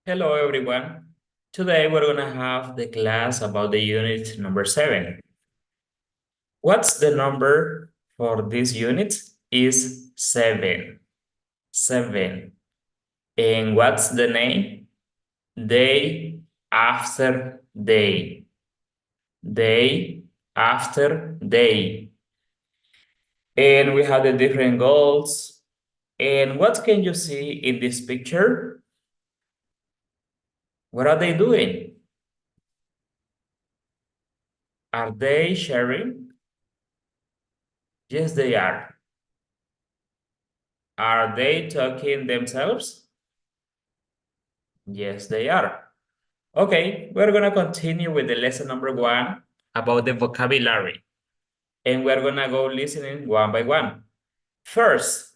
Hello, everyone. Today we're going to have the class about the unit number 7. What's the number for this unit? Is 7. 7. And what's the name? Day after day. Day after day. And we have the different goals. And what can you see in this picture? What are they doing? Are they sharing? Yes, they are. Are they talking themselves? Yes, they are. Okay, we're going to continue with the lesson number 1 about the vocabulary. And we're going to go listening one by one. First,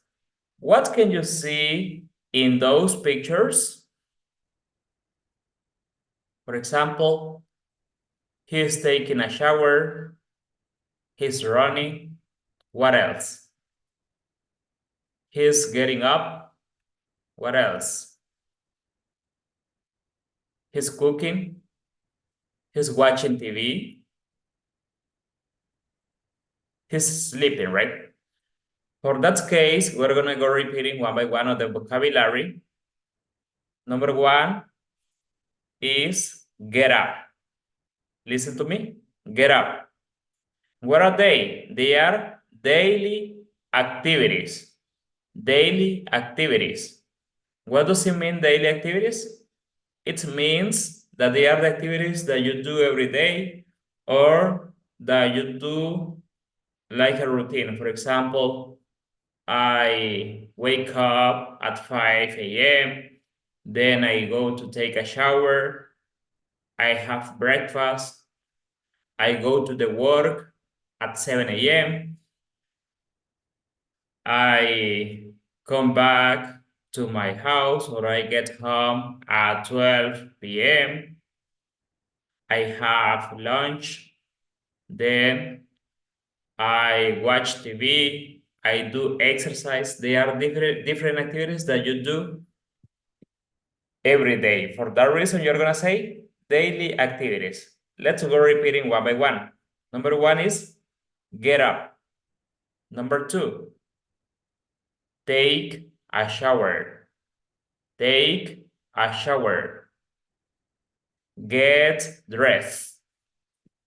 what can you see in those pictures? For example, he's taking a shower, he's running. What else? He's getting up. What else? He's cooking. He's watching TV. He's sleeping, right? For that case, we're going to go repeating one by one of the vocabulary. Number 1 is get up. Listen to me. Get up. What are they? They are daily activities. Daily activities. What does it mean, daily activities? It means that they are the activities that you do every day or that you do like a routine. For example, I wake up at 5 a.m., then I go to take a shower, I have breakfast, I go to the work at 7 a.m., I come back to my house or I get home at 12 p.m., I have lunch, then I watch TV, I do exercise. They are different activities that you do every day. For that reason, you're gonna say daily activities. Let's go repeating one by one. Number 1 is get up. Number 2, take a shower. Take a shower. Get dressed.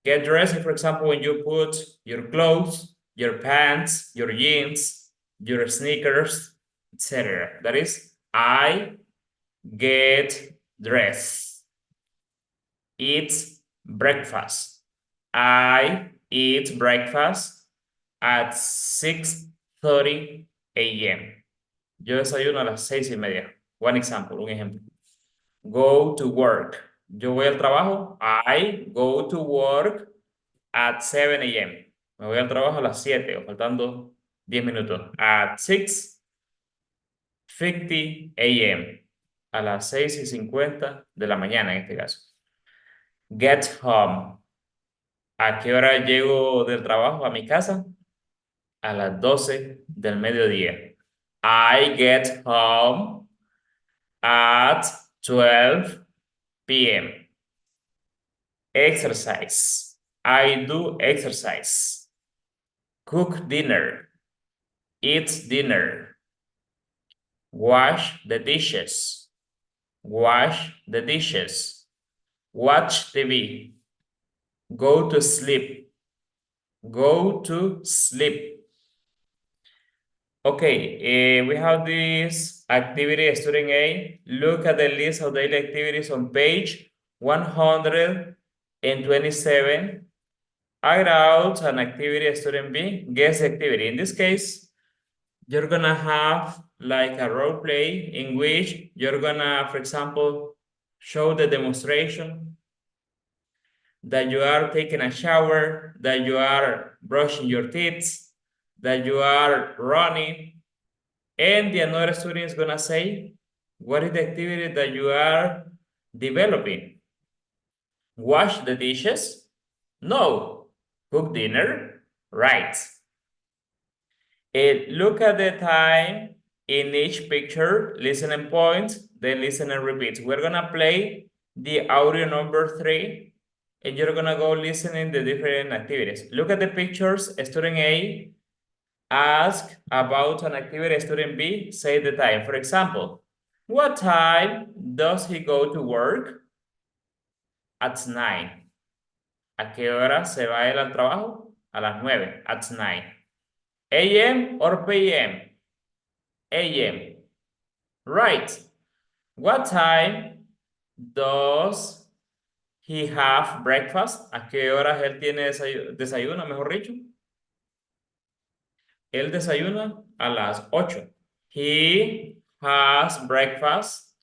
Get dressed, for example, when you put your clothes, your pants, your jeans, your sneakers, etc. That is, I get dressed. Eat breakfast. I eat breakfast at 6:30 a.m. Yo desayuno a las 6:30. Un ejemplo. Go to work. Yo voy al trabajo. I go to work at 7 a.m. Me voy al trabajo a las 7 o faltando 10 minutos. At 6:50 a.m. A las 6:50 de la mañana en este caso. Get home. ¿A qué hora llego del trabajo a mi casa? A las 12 del mediodía. I get home at 12 p.m. Exercise. I do exercise. Cook dinner. Eat dinner. Wash the dishes. Wash the dishes. Watch TV. Go to sleep. Go to sleep. Okay, we have this activity, student A. Look at the list of daily activities on page 127. Write out an activity, student B. Guess the activity. In this case, you're gonna have like a role play in which you're gonna, for example, show the demonstration that you are taking a shower, that you are brushing your teeth, that you are running, and the another student is gonna say, what is the activity that you are developing? Wash the dishes? No. Cook dinner? Right. Look at the time In each picture, listen and point, then listen and repeat. We're gonna play the audio number 3, and you're gonna go listening the different activities. Look at the pictures. Student A ask about an activity. Student B say the time. For example, what time does he go to work? At 9. ¿A qué hora se va él al trabajo? A las 9. At 9. AM or PM? AM. Right. What time does he have breakfast? ¿A qué horas él tiene desayuno, mejor dicho? Él desayuna a las 8. He has breakfast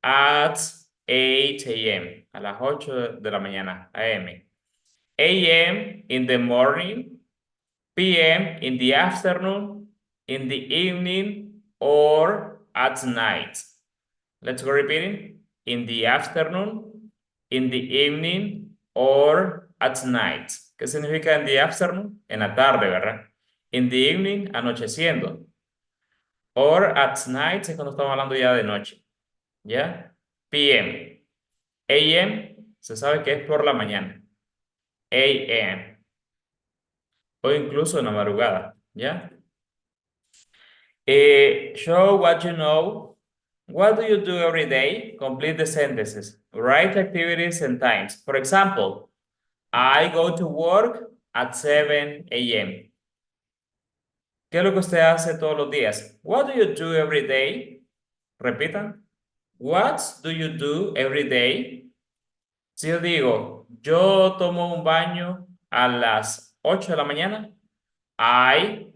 at 8 a.m. A las 8 de la mañana, AM. AM in the morning, PM in the afternoon, in the evening, or at night. Let's go repeating. In the afternoon, in the evening, or at night. ¿Qué significa in the afternoon? En la tarde, ¿verdad? In the evening, anocheciendo. Or at night es cuando estamos hablando ya de noche. ¿Ya? PM. AM se sabe que es por la mañana. AM. O incluso en la madrugada. ¿Ya? Show what you know. What do you do every day? Complete the sentences. Write activities and times. For example, I go to work at 7 a.m. ¿Qué es lo que usted hace todos los días? What do you do every day? Repitan. What do you do every day? Si yo digo, yo tomo un baño a las 8 de la mañana, I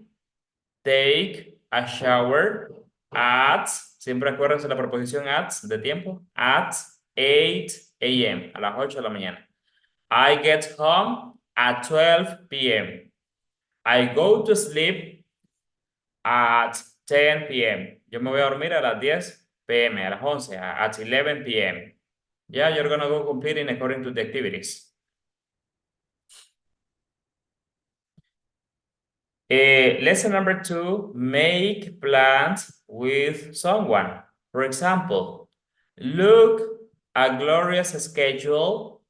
take a shower at, siempre acuérdense la preposición at, de tiempo, at 8 a.m., a las 8 de la mañana. I get home at 12 p.m. I go to sleep at 10 p.m. Yo me voy a dormir a las 10 p.m., a las 11, at 11 p.m. Yeah, you're gonna go completing according to the activities. Lesson number 2, make plans with someone. For example, look at Gloria's schedule.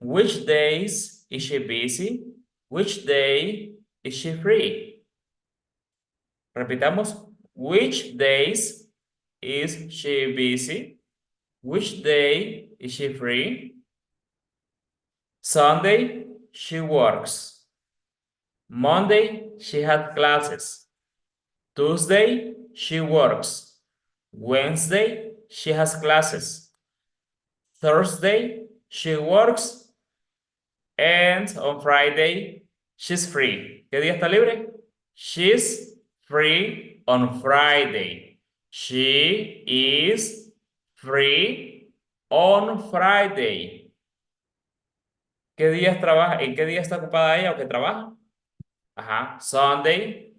Which days is she busy? Which day is she free? Repitamos. Which days is she busy? Which day is she free? Sunday, she works. Monday, she had classes. Tuesday, she works. Wednesday, she has classes. Thursday, she works. And on Friday, she's free. ¿Qué día está libre? She's free on Friday. She is free on Friday. ¿Qué días trabaja? ¿En qué día está ocupada ella o qué trabaja? Ajá, Sunday,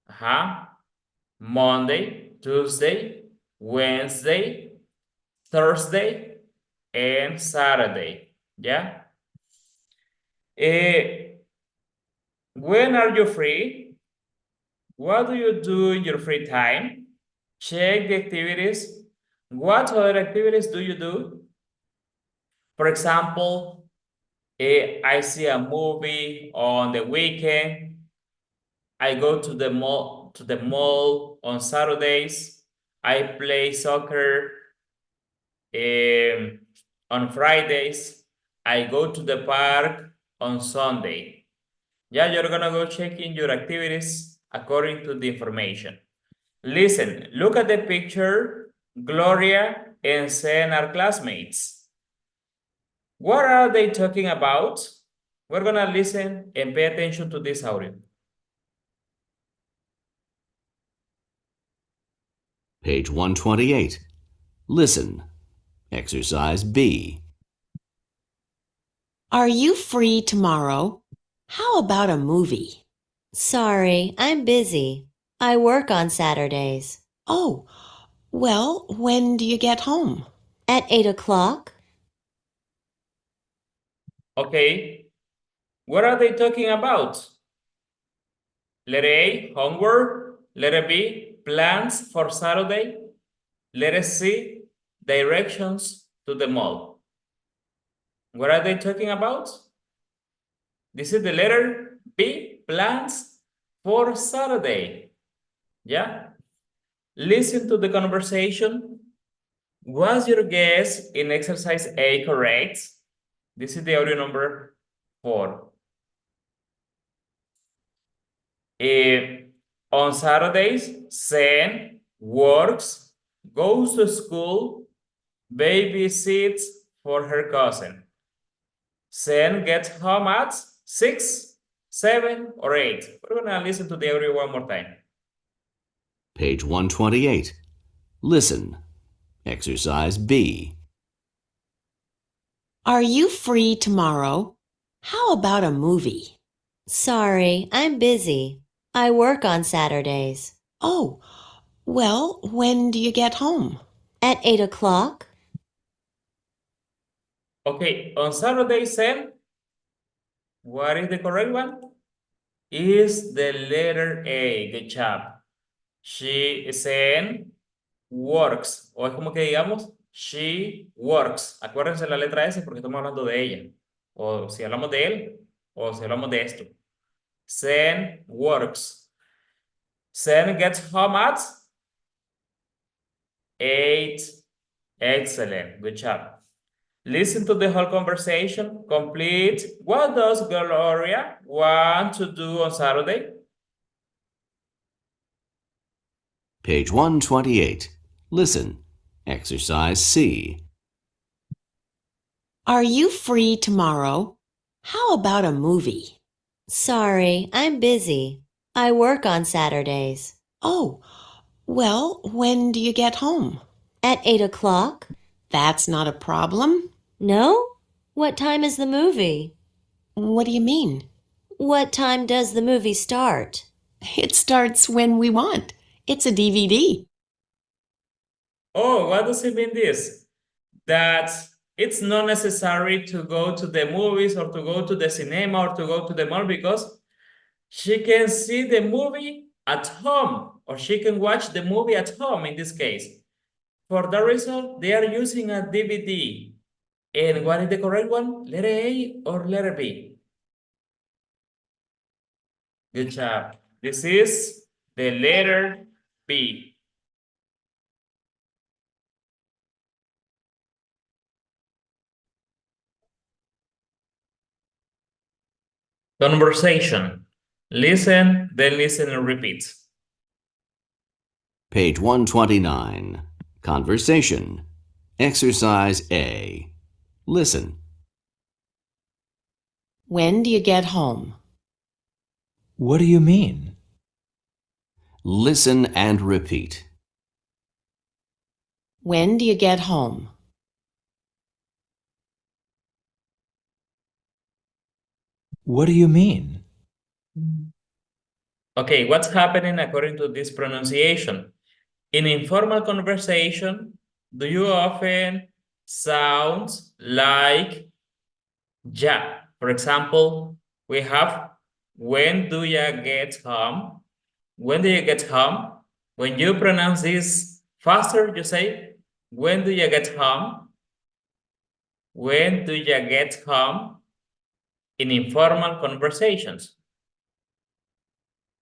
ajá, Monday, Tuesday, Wednesday, Thursday, and Saturday, ¿ya? When are you free? What do you do in your free time? Check the activities. What other activities do you do? For example, I see a movie on the weekend. I go to the mall on Saturdays. I play soccer on Fridays. I go to the park on Sunday. Yeah, you're gonna go checking your activities according to the information. Listen, look at the picture. Gloria and Sen are classmates. What are they talking about? We're gonna listen and pay attention to this audio. Page 128. Listen. Exercise B. Are you free tomorrow? How about a movie? Sorry, I'm busy. I work on Saturdays. Oh, well, when do you get home? At 8 o'clock? Okay, what are they talking about? Letter A, homework. Letter B, plans for Saturday. Letter C, directions to the mall. What are they talking about? This is the letter B, plans for Saturday. Yeah? Listen to the conversation. Was your guess in exercise A correct? This is the audio number 4. On Saturdays, Sen works, goes to school, babysits for her cousin. Sen gets home at 6, 7, or 8. We're gonna listen to the audio one more time. Page 128. Listen. Exercise B. Are you free tomorrow? How about a movie? Sorry, I'm busy. I work on Saturdays. Oh, well, when do you get home? At 8 o'clock? Okay, on Saturday, Sen, what is the correct one? Is the letter A. Good job. Sen works. O es como que digamos, she works. Acuérdense la letra S porque estamos hablando de ella. O si hablamos de él, o si hablamos de esto. Sen works. Sen gets home at 8. Excellent. Good job. Listen to the whole conversation. Complete. What does Gloria want to do on Saturday? Page 128. Listen. Exercise C. Are you free tomorrow? How about a movie? Sorry, I'm busy. I work on Saturdays. Oh, well, when do you get home? At 8 o'clock? That's not a problem. No? What time is the movie? What do you mean? What time does the movie start? It starts when we want. It's a DVD. Oh, what does it mean this? That it's not necessary to go to the movies or to go to the cinema or to go to the mall because she can see the movie at home or she can watch the movie at home in this case. For that reason, they are using a DVD. And what is the correct one? Letter A or letter B? Good job. This is the letter B. Conversation. Listen, then listen and repeat. Page 129. Conversation. Exercise A. Listen. When do you get home? What do you mean? Listen and repeat. When do you get home? What do you mean? Okay, what's happening according to this pronunciation? In informal conversation, do you often sound like ja? For example, we have when do you get home? When do you get home? When you pronounce this faster, you say, when do you get home? When do you get home? In informal conversations.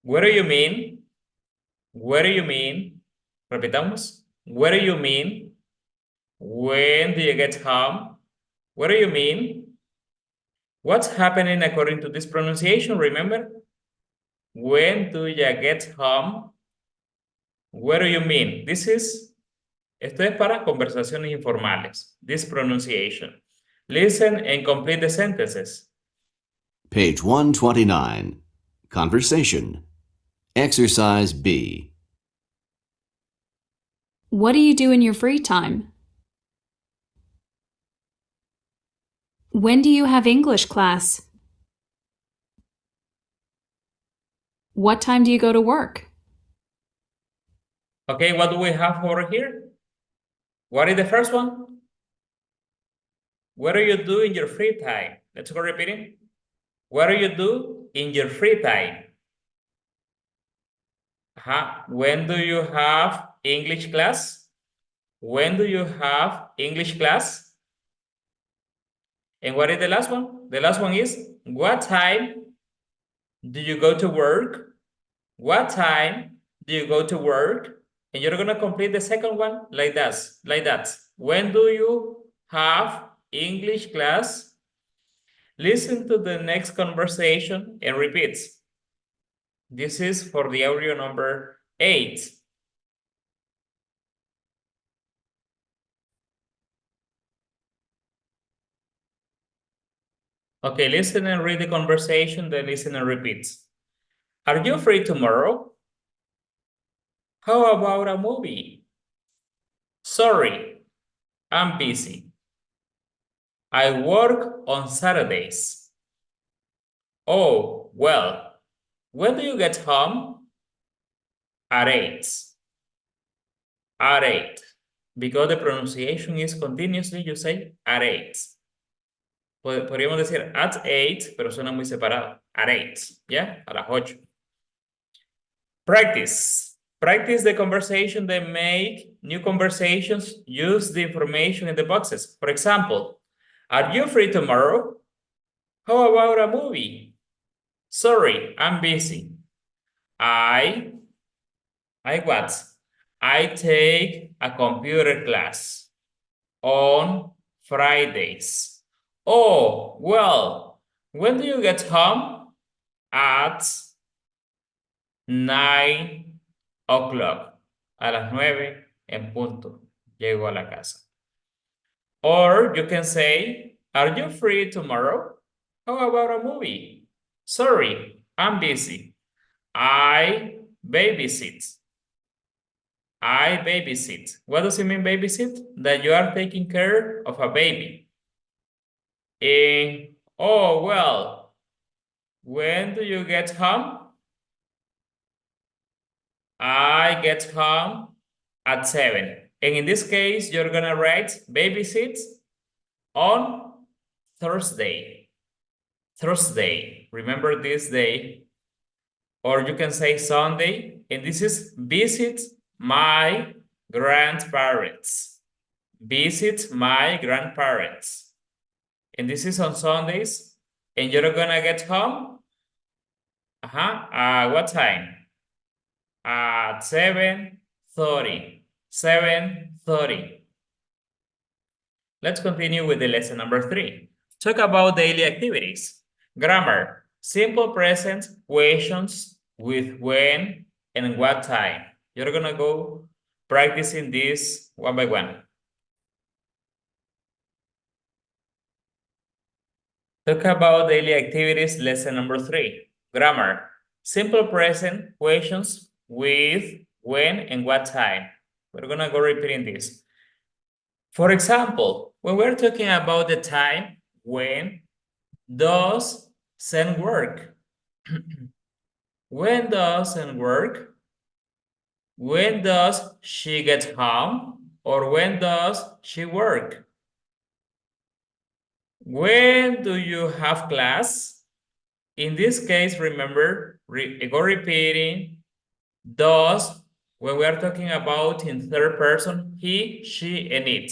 What do you mean? What do you mean? Repitamos. What do you mean? When do you get home? What do you mean? What's happening according to this pronunciation? Remember? When do you get home? What do you mean? Esto es para conversaciones informales. This pronunciation. Listen and complete the sentences. Page 129. Conversation. Exercise B. What do you do in your free time? When do you have English class? What time do you go to work? Okay, what do we have over here? What is the first one? What do you do in your free time? Let's go repeating. What do you do in your free time? When do you have English class? When do you have English class? And what is the last one? The last one is, what time do you go to work? What time do you go to work? And you're gonna complete the second one like that. When do you have English class? Listen to the next conversation and repeat. This is for the audio number 8. Okay, listen and read the conversation, then listen and repeat. Are you free tomorrow? How about a movie? Sorry, I'm busy. I work on Saturdays. Oh, well, when do you get home? At 8. At 8. Because the pronunciation is continuously, you say at 8. Podríamos decir at 8, pero suena muy separado. At 8, ¿ya? A las 8. Practice. Practice the conversation, then make new conversations. Use the information in the boxes. For example, are you free tomorrow? How about a movie? Sorry, I'm busy. I what? I take a computer class on Fridays. Oh, well, when do you get home? At 9 o'clock. A las 9 en punto. Llego a la casa. Or you can say, are you free tomorrow? How about a movie? Sorry, I'm busy. I babysit. I babysit. What does it mean, babysit? That you are taking care of a baby. Oh, well, when do you get home? I get home at 7. And in this case, you're gonna write babysit on Thursday. Thursday. Remember this day. Or you can say Sunday. And this is visit my grandparents. Visit my grandparents. And this is on Sundays. And you're gonna get home? What time? At 7:30. 7:30. Let's continue with the lesson number 3. Talk about daily activities. Grammar. Simple present questions with when and what time. You're gonna go practicing this one by one. Talk about daily activities, lesson number 3. Grammar. Simple present questions with when and what time. We're gonna go repeating this. For example, when we're talking about the time, when does Sen work? When does Sen work? When does she get home? Or when does she work? When do you have class? In this case, remember, go repeating does when we are talking about in third person, he, she, and it.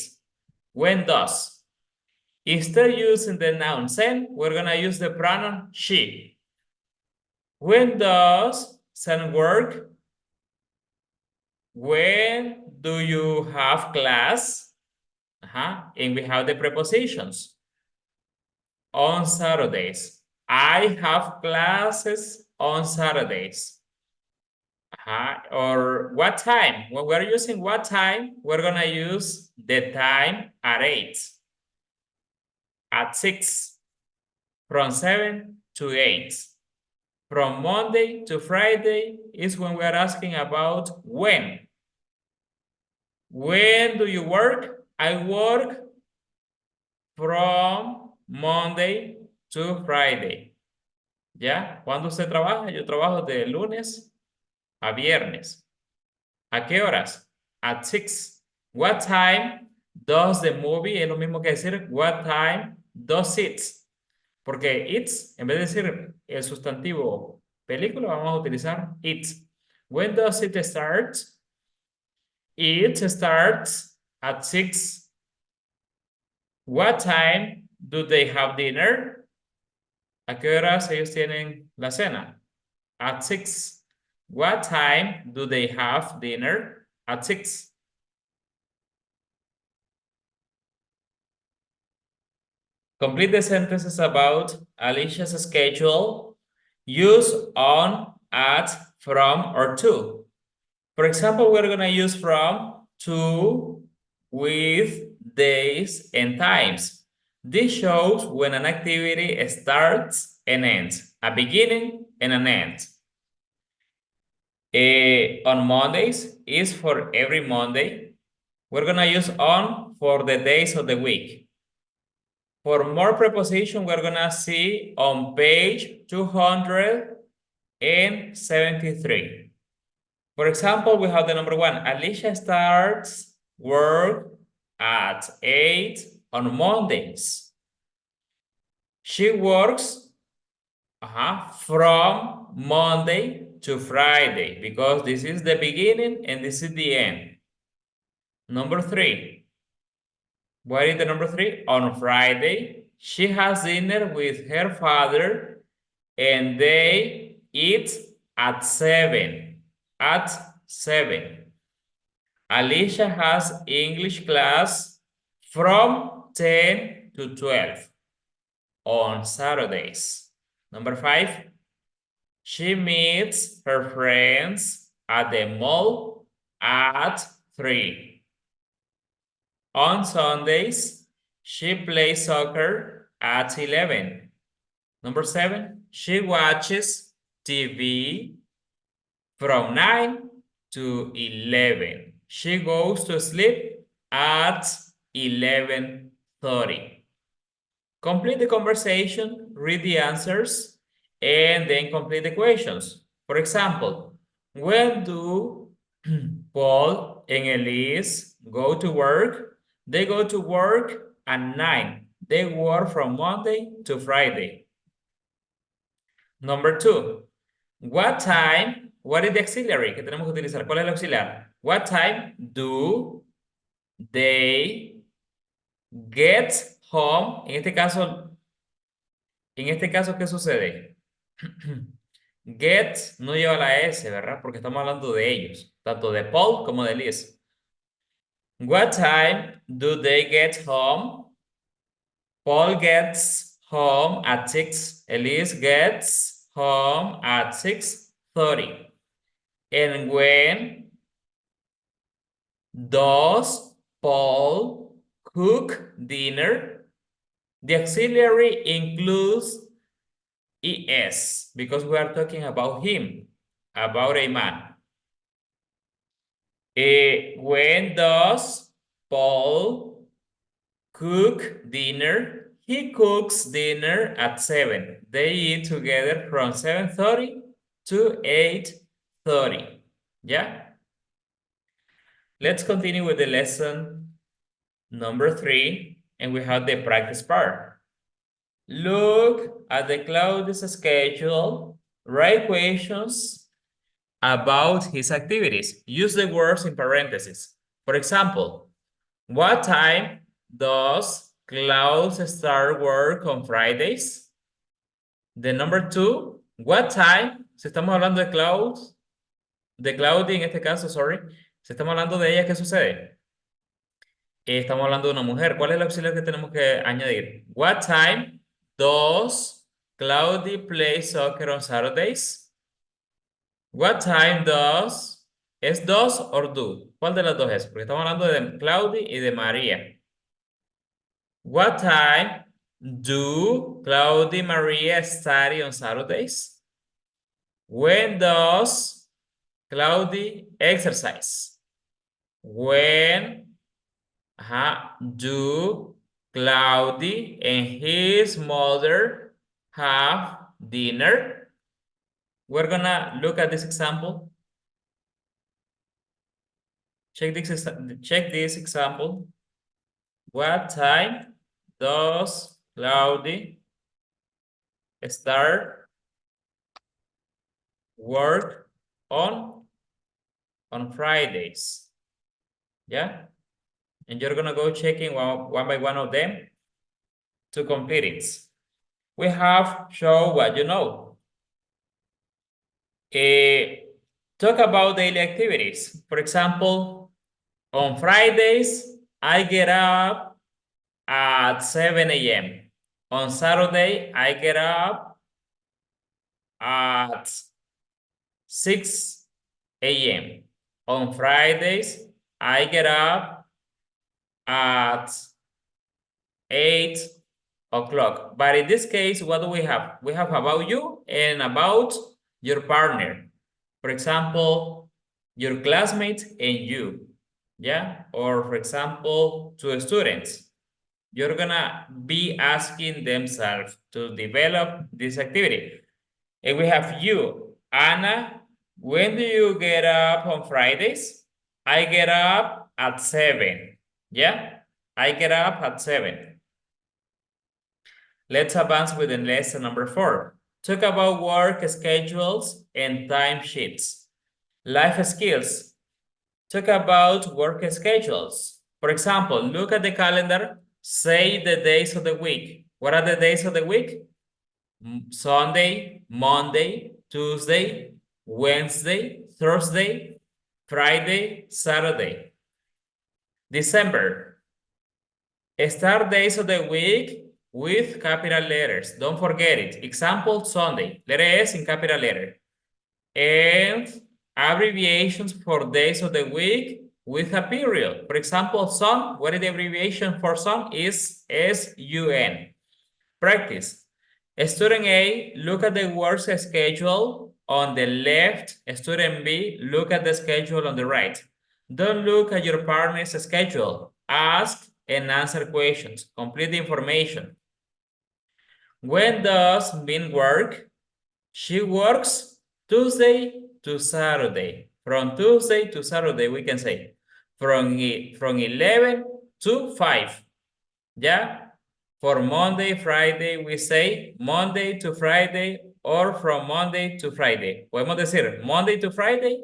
When does? Instead of using the noun Sen, we're gonna use the pronoun she. When does Sen work? When do you have class? And we have the prepositions. On Saturdays. I have classes on Saturdays. Or what time? When we're using what time, we're gonna use the time at 8. At 6. From 7 to 8. From Monday to Friday is when we're asking about when. When do you work? I work from Monday to Friday. ¿Ya? ¿Cuándo usted trabaja? Yo trabajo de lunes a viernes. ¿A qué horas? At 6. What time does the movie? Es lo mismo que decir what time does it. Porque it's, en vez de decir el sustantivo película, vamos a utilizar it. When does it start? It starts at 6. What time do they have dinner? ¿A qué horas ellos tienen la cena? At 6. What time do they have dinner? At 6. Complete the sentences about Alicia's schedule. Use on, at, from, or to. For example, we're going to use from, to, with, days, and times. This shows when an activity starts and ends, a beginning and an end. On Mondays is for every Monday. We're going to use on for the days of the week. For more preposition, we're going to see on page 273. For example, we have the number 1. Alicia starts work at 8 on Mondays. She works from Monday to Friday because this is the beginning and this is the end. Number 3. What is the number 3? On Friday, she has dinner with her father and they eat at 7. At 7. Alicia has English class from 10 to 12 on Saturdays. Number 5. She meets her friends at the mall at 3. On Sundays, she plays soccer at 11. Number 7, she watches TV from 9 to 11. She goes to sleep at 11:30. Complete the conversation, read the answers, and then complete the questions. For example, when do Paul and Elise go to work? They go to work at 9. They work from Monday to Friday. Number 2. What time? What is the auxiliary que tenemos que utilizar? ¿Cuál es el auxiliar? What time do they get home? En este caso, ¿qué sucede? Get no lleva la S, ¿verdad? Porque estamos hablando de ellos, tanto de Paul como de Liz. What time do they get home? Paul gets home at 6. Elise gets home at 6:30. And when does Paul cook dinner? The auxiliary includes ES because we are talking about him, about a man. When does Paul cook dinner? He cooks dinner at 7. They eat together from 7:30 to 8:30. Yeah? Let's continue with the lesson number 3, and we have the practice part. Look at the Claudius schedule, write questions about his activities. Use the words in parentheses. For example, what time does Klaus start work on Fridays? The number 2, what time, si estamos hablando de Klaus, de Claudia en este caso, sorry, si estamos hablando de ella, ¿qué sucede? Estamos hablando de una mujer. ¿Cuál es el auxiliar que tenemos que añadir? What time does Claudia play soccer on Saturdays? What time does, ¿es does or do? ¿Cuál de las dos es? Porque estamos hablando de Claudia y de María. What time do Claudia and Maria study on Saturdays? When does Claudia exercise? When do Claudia and his mother have dinner? We're gonna look at this example. Check this example. What time does Claudia start work on on Fridays. Yeah? And you're gonna go checking one by one of them to complete it. We have show what you know. Talk about daily activities. For example, on Fridays, I get up at 7 a.m. On Saturday, I get up at 6 a.m. On Fridays, I get up at 8 o'clock. But in this case, what do we have? We have about you and about your partner. For example, your classmates and you. Yeah? Or for example, two students. You're gonna be asking themselves to develop this activity. And we have you, Anna. When do you get up on Fridays? I get up at 7. Yeah? I get up at 7. Let's advance with the lesson number 4. Talk about work schedules and timesheets. Life skills. Talk about work schedules. For example, look at the calendar. Say the days of the week. What are the days of the week? Sunday, Monday, Tuesday, Wednesday, Thursday, Friday, Saturday. December. Start days of the week with capital letters. Don't forget it. Example, Sunday. Letter S in capital letter. And abbreviations for days of the week with a period. For example, sun, what is the abbreviation for sun? Is SUN. Practice. Student A, look at the work schedule on the left. Student B, look at the schedule on the right. Don't look at your partner's schedule. Ask and answer questions. Complete the information. When does Min work? She works Tuesday to Saturday. From Tuesday to Saturday, we can say from 11 to 5. Yeah? For Monday, Friday, we say Monday to Friday or from Monday to Friday. Podemos decir Monday to Friday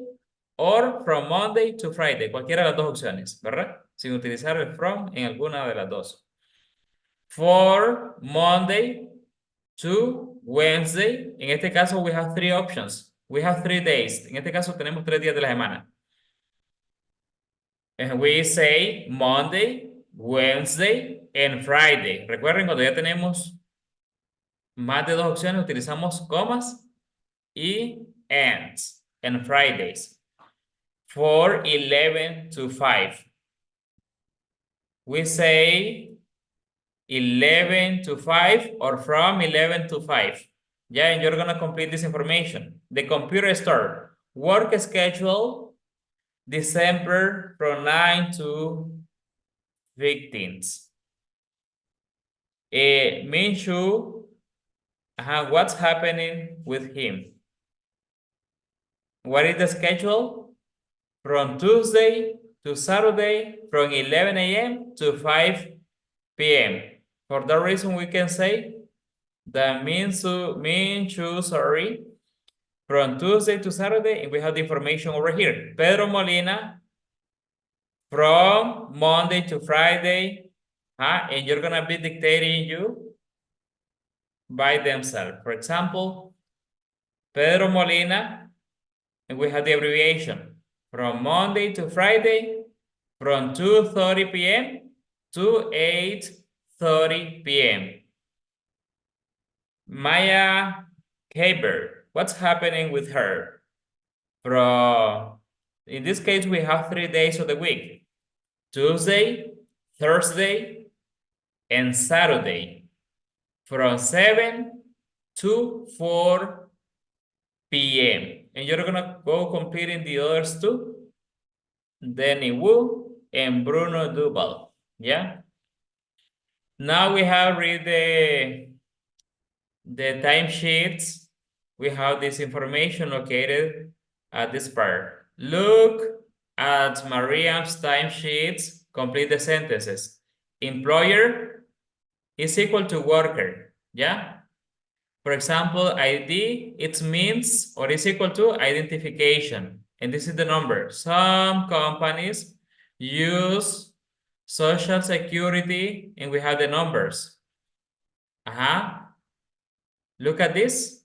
or from Monday to Friday. Cualquiera de las dos opciones, ¿verdad? Sin utilizar el from en alguna de las dos. For Monday to Wednesday, en este caso we have 3 options. We have 3 days. En este caso tenemos 3 días de la semana. And we say Monday, Wednesday, and Friday. Recuerden, cuando ya tenemos más de 2 opciones, utilizamos comas y ands. And Fridays. For 11 to 5. We say 11 to 5 or from 11 to 5. Yeah, and you're gonna complete this information. The computer store. Work schedule, December from 9 to 15th. Minshu, what's happening with him? What is the schedule? From Tuesday to Saturday, from 11 a.m. to 5 p.m. For that reason, we can say that Minshu, sorry, from Tuesday to Saturday, and we have the information over here. Pedro Molina, from Monday to Friday, and you're gonna be dictating you by themselves. For example, Pedro Molina, and we have the abbreviation from Monday to Friday, from 2:30 p.m. to 8:30 p.m. Maya Kaber, what's happening with her? In this case, we have 3 days of the week: Tuesday, Thursday, and Saturday, from 7 to 4 p.m. And you're gonna go completing the others too. Danny Wu and Bruno Duval. Yeah. Now we have read the timesheets. We have this information located at this part. Look at Mariam's timesheets. Complete the sentences. Employer is equal to worker. Yeah. For example, ID, it means or is equal to identification. And this is the number. Some companies use Social Security, and we have the numbers. Look at this.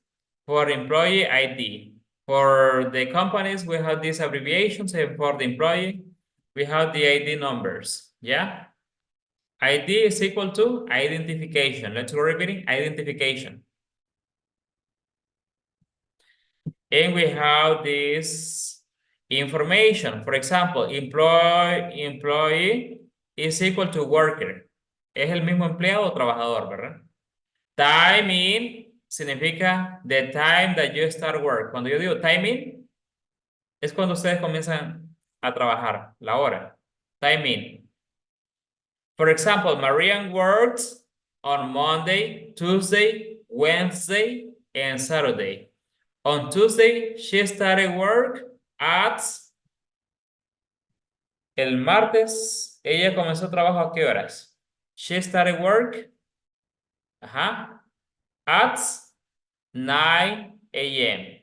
For employee ID. For the companies, we have these abbreviations, and for the employee, we have the ID numbers. Yeah? ID is equal to identification. Let's go repeating. Identification. And we have this information. For example, employee is equal to worker. Es el mismo empleado o trabajador, ¿verdad? Time in significa the time that you start work. Cuando yo digo time in, es cuando ustedes comienzan a trabajar, la hora. Time in. For example, Marian works on Monday, Tuesday, Wednesday, and Saturday. On Tuesday, she started work at... El martes, ella comenzó trabajo ¿a qué horas? She started work at 9 a.m.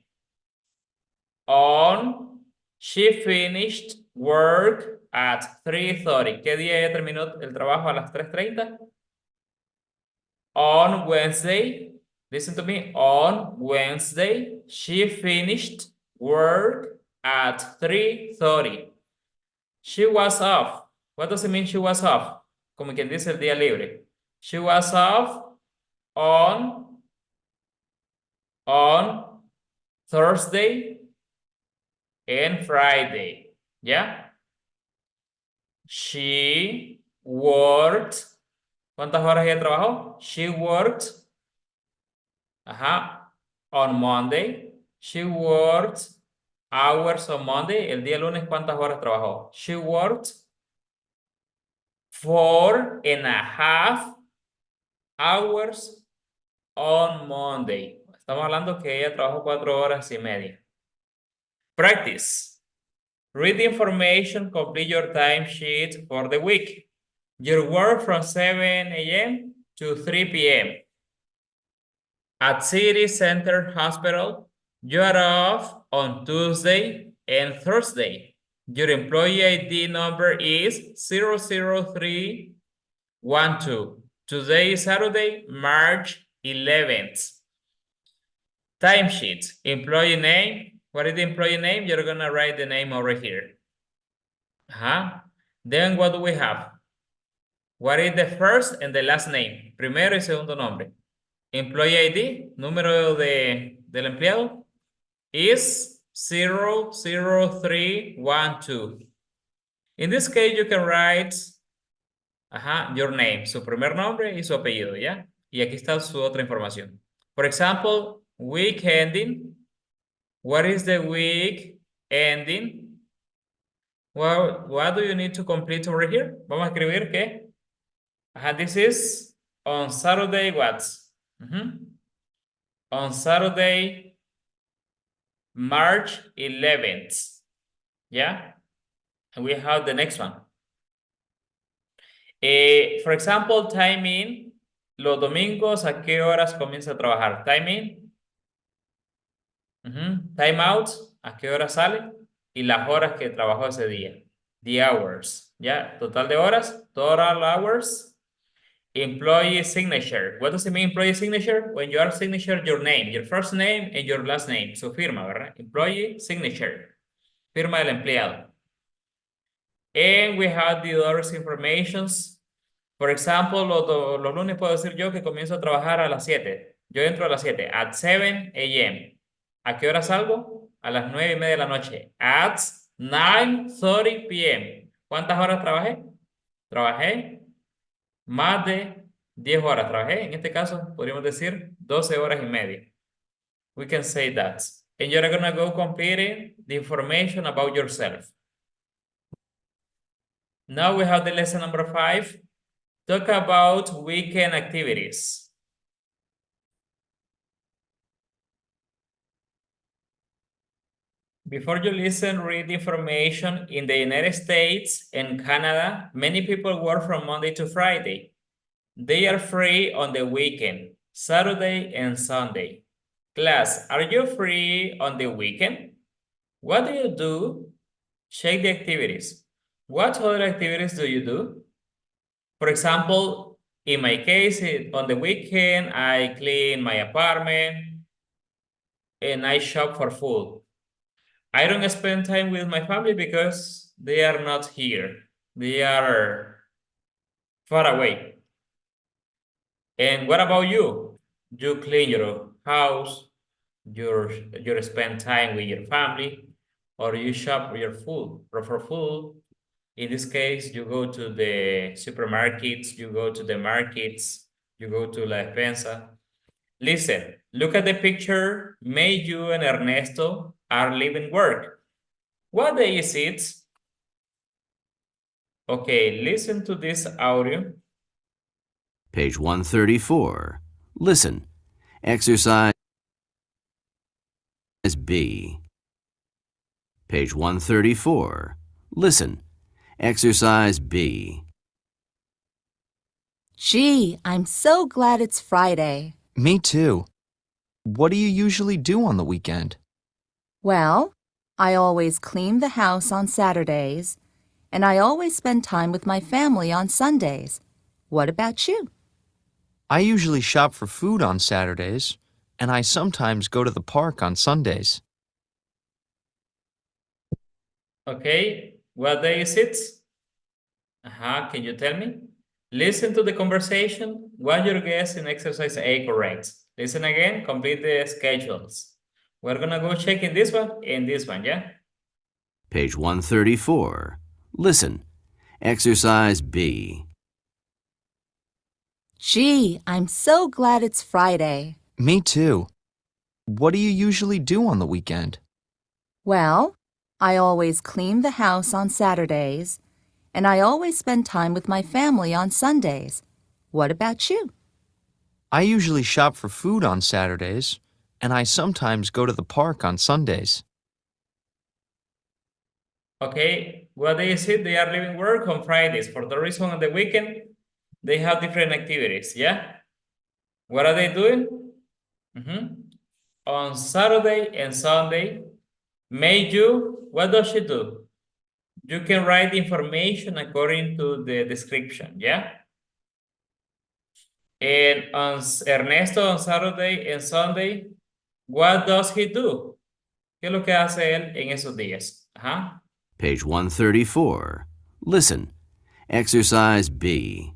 She finished work at 3:30. ¿Qué día ella terminó el trabajo a las 3:30? On Wednesday, listen to me, on Wednesday, she finished work at 3:30. She was off. What does it mean she was off? Como quien dice el día libre. She was off on Thursday and Friday. Yeah? She worked. ¿Cuántas horas ella trabajó? She worked. On Monday. She worked hours on Monday. El día lunes, ¿cuántas horas trabajó? She worked 4.5 hours on Monday. Estamos hablando que ella trabajó 4 horas y media. Practice. Read the information, complete your timesheet for the week. Your work from 7 a.m. to 3 p.m. At City Center Hospital, you are off on Tuesday and Thursday. Your employee ID number is 00312. Today is Saturday, March 11th. Timesheet, employee name. What is the employee name? You're gonna write the name over here. Then what do we have? What is the first and the last name? Primero y segundo nombre. Employee ID, número del empleado, is 00312. In this case, you can write your name, su primer nombre y su apellido, ¿ya? Y aquí está su otra información. For example, week ending. What is the week ending? Well, what do you need to complete over here? Vamos a escribir que this is on Saturday what? On Saturday, March 11th. Yeah? And we have the next one. For example, time in. Los domingos, ¿a qué horas comienza a trabajar? Time in. Time out, ¿a qué hora sale? Y las horas que trabajó ese día. The hours. ¿Ya? Total de horas. Total hours. Employee signature. What does it mean, employee signature? When you are signature, your name, your first name and your last name. Su firma, ¿verdad? Employee signature. Firma del empleado. And we have the others informations. For example, los lunes puedo decir yo que comienzo a trabajar a las 7. Yo entro a las 7. At 7 a.m. ¿A qué hora salgo? A las 9:30 de la noche. At 9:30 p.m. ¿Cuántas horas trabajé? Trabajé más de 10 horas. Trabajé, en este caso, podríamos decir 12 horas y media. We can say that. And you're going to go completing the information about yourself. Now we have the lesson number 5. Talk about weekend activities. Before you listen, read information. In the United States and Canada, many people work from Monday to Friday. They are free on the weekend, Saturday and Sunday. Class, are you free on the weekend? What do you do? Check the activities. What other activities do you do? For example, in my case, on the weekend, I clean my apartment and I shop for food. I don't spend time with my family because they are not here. They are far away. And what about you? You clean your house, you spend time with your family, or you shop for your food, for food. In this case, you go to the supermarkets, you go to the markets, you go to La Despensa. Listen, look at the picture. May you and Ernesto are living work. What day is it? Okay, listen to this audio. Page 134. Listen. Exercise B. Page 134. Listen. Exercise B. Gee, I'm so glad it's Friday. Me too. What do you usually do on the weekend? Well, I always clean the house on Saturdays, and I always spend time with my family on Sundays. What about you? I usually shop for food on Saturdays, and I sometimes go to the park on Sundays. Okay, what day is it? Can you tell me? Listen to the conversation. Was your guess in exercise A correct? Listen again, complete the schedules. We're gonna go check in this one and this one, yeah? Page 134. Listen. Exercise B. Gee, I'm so glad it's Friday. Me too. What do you usually do on the weekend? Well, I always clean the house on Saturdays, and I always spend time with my family on Sundays. What about you? I usually shop for food on Saturdays, and I sometimes go to the park on Sundays. Okay, what day is it? They are leaving work on Fridays. For the reason on the weekend, they have different activities, yeah? What are they doing? On Saturday and Sunday, what does she do? You can write information according to the description, yeah? And on Ernesto on Saturday and Sunday, what does he do? ¿Qué es lo que hace él en esos días? Page 134. Listen. Exercise B.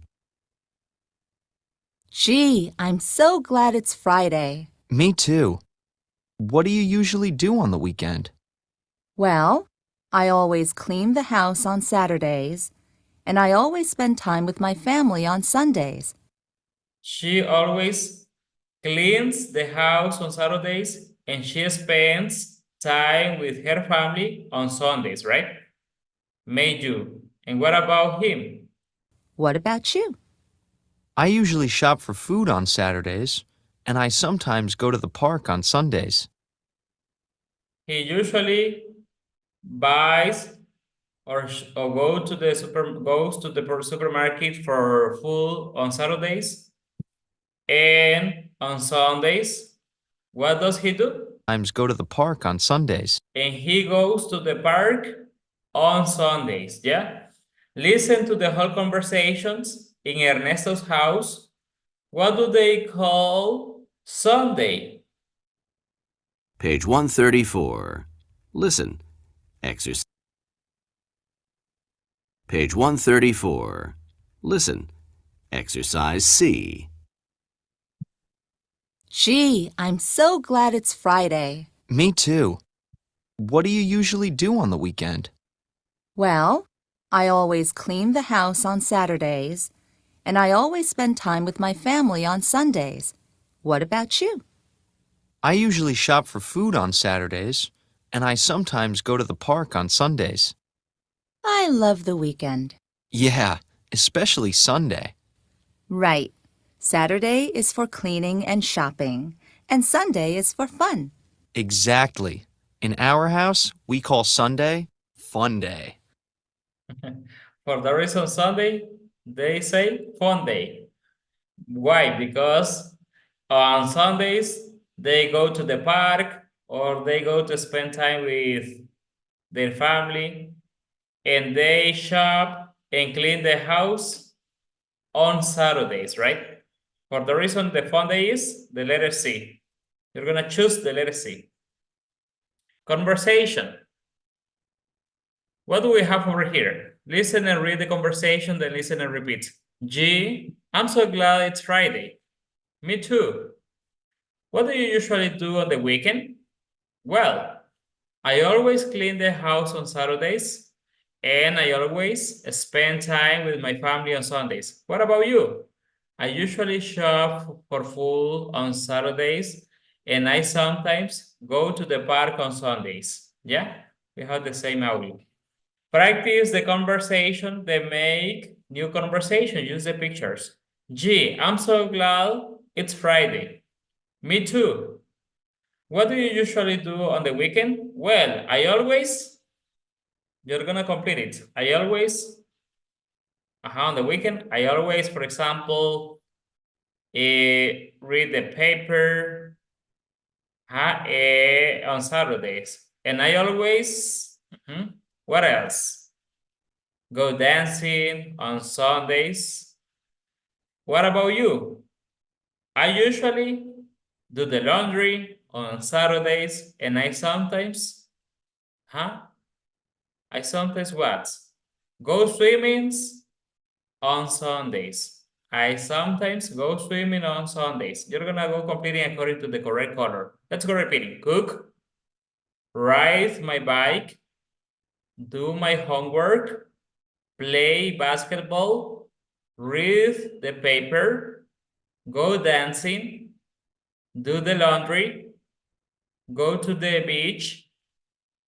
Gee, I'm so glad it's Friday. Me too. What do you usually do on the weekend? Well, I always clean the house on Saturdays, and I always spend time with my family on Sundays. She always cleans the house on Saturdays and she spends time with her family on Sundays, right? May you. And what about him? What about you? I usually shop for food on Saturdays, and I sometimes go to the park on Sundays. He usually buys or goes to the supermarket for food on Saturdays, and on Sundays, what does he do? Sometimes go to the park on Sundays. And he goes to the park on Sundays, yeah? Listen to the whole conversations in Ernesto's house. What do they call Sunday? Page 134. Listen. Exercise. Page 134. Listen. Exercise C. Gee, I'm so glad it's Friday. Me too. What do you usually do on the weekend? Well, I always clean the house on Saturdays, and I always spend time with my family on Sundays. What about you? I usually shop for food on Saturdays, and I sometimes go to the park on Sundays. I love the weekend. Yeah, especially Sunday. Right. Saturday is for cleaning and shopping, and Sunday is for fun. Exactly. In our house, we call Sunday Fun Day. For the reason Sunday, they say fun day. Why? Because on Sundays, they go to the park or they go to spend time with their family, and they shop and clean the house on Saturdays, right? For the reason the fun day is the letter C. You're gonna choose the letter C. Conversation. What do we have over here? Listen and read the conversation, then listen and repeat. G, I'm so glad it's Friday. Me too. What do you usually do on the weekend? Well, I always clean the house on Saturdays, and I always spend time with my family on Sundays. What about you? I usually shop for food on Saturdays, and I sometimes go to the park on Sundays. Yeah, we have the same outlook. Practice the conversation, then make new conversation. Use the pictures. Gee, I'm so glad it's Friday. Me too. What do you usually do on the weekend? Well, you're gonna complete it. On the weekend, I always, for example, read the paper on Saturdays. And I always, what else? Go dancing on Sundays. What about you? I usually do the laundry on Saturdays, and I sometimes what? Go swimming on Sundays. I sometimes go swimming on Sundays. You're gonna go completing according to the correct color. Let's go repeating. Cook, ride my bike, do my homework, play basketball, read the paper, go dancing, do the laundry, go to the beach,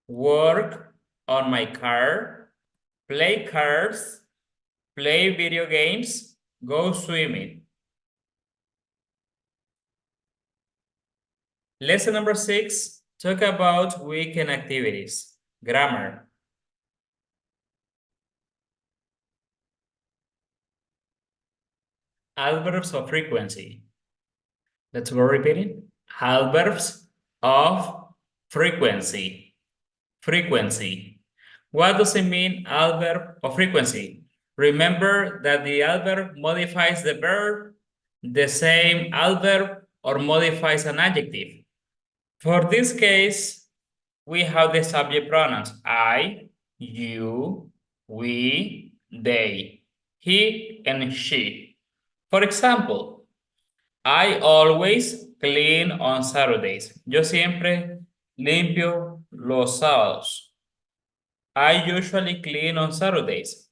work on my car, play cards, play video games, go swimming. Lesson number 6, talk about weekend activities. Grammar. Adverbs of frequency. Let's go repeating. Adverbs of frequency. Frequency. What does it mean, adverb of frequency? Remember that the adverb modifies the verb, the same adverb, or modifies an adjective. For this case, we have the subject pronouns I, you, we, they, he, and she. For example, I always clean on Saturdays. Yo siempre limpio los sábados. I usually clean on Saturdays.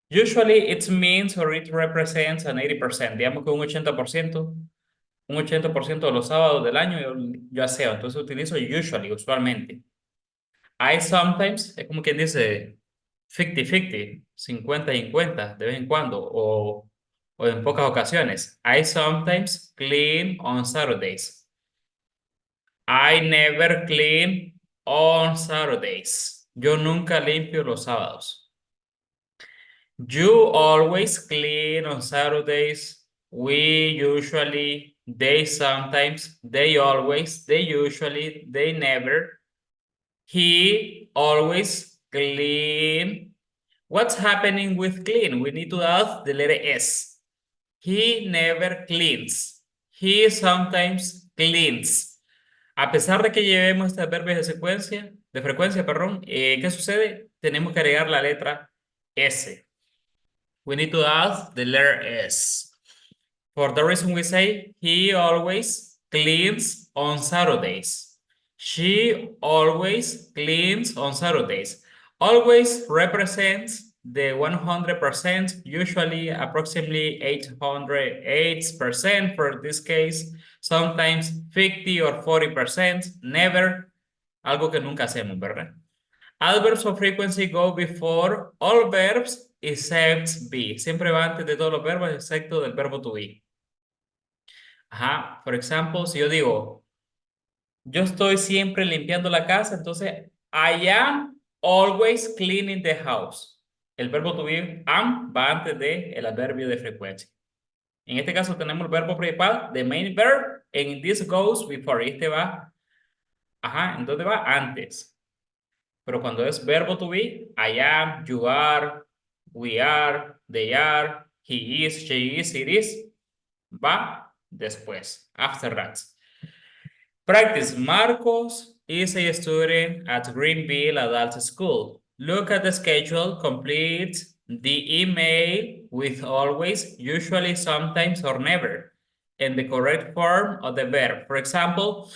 Usually it means or it represents an 80%. Digamos que un 80% de los sábados del año yo aseo. Entonces utilizo usually, usualmente. I sometimes, es como quien dice 50-50, 50-50 de vez en cuando, o en pocas ocasiones. I sometimes clean on Saturdays. I never clean on Saturdays. Yo nunca limpio los sábados. You always clean on Saturdays. We usually, they sometimes, they always, they usually, they never. He always clean. What's happening with clean? We need to add the letter S. He never cleans. He sometimes cleans. A pesar de que llevemos estas verbos de frecuencia, ¿qué sucede? Tenemos que agregar la letra S. We need to add the letter S. For the reason we say, he always cleans on Saturdays. She always cleans on Saturdays. Always represents the 100%, usually approximately 808% for this case, sometimes 50 or 40%, never, algo que nunca hacemos, ¿verdad? Adverbs of frequency go before all verbs except be. Siempre va antes de todos los verbos excepto del verbo to be. Por ejemplo, si yo digo, yo estoy siempre limpiando la casa, entonces, I am always cleaning the house. El verbo to be, am, va antes del adverbio de frecuencia. En este caso tenemos el verbo principal, the main verb, and this goes before. Este va, ¿en dónde va? Antes. Pero cuando es verbo to be, I am, you are, we are, they are, he is, she is, it is, va después, after that. Practice. Marcos is a student at Greenville Adult School. Look at the schedule, complete the email with always, usually, sometimes, or never, in the correct form of the verb. For example,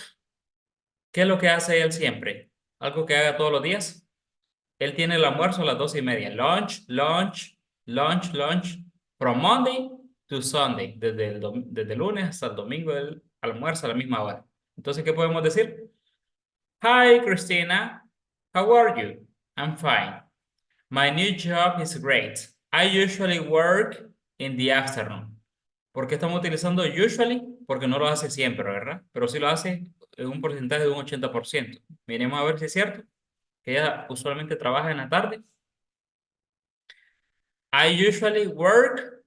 ¿qué es lo que hace él siempre? ¿Algo que haga todos los días? Él tiene el almuerzo a las 12:30. Lunch, lunch, lunch, lunch. From Monday to Sunday. Desde el lunes hasta el domingo él almuerza a la misma hora. Entonces, ¿qué podemos decir? Hi, Christina. How are you? I'm fine. My new job is great. I usually work in the afternoon. ¿Por qué estamos utilizando usually? Porque no lo hace siempre, ¿verdad? Pero sí lo hace en un porcentaje de un 80%. Miremos a ver si es cierto. Que ella usualmente trabaja en la tarde. I usually work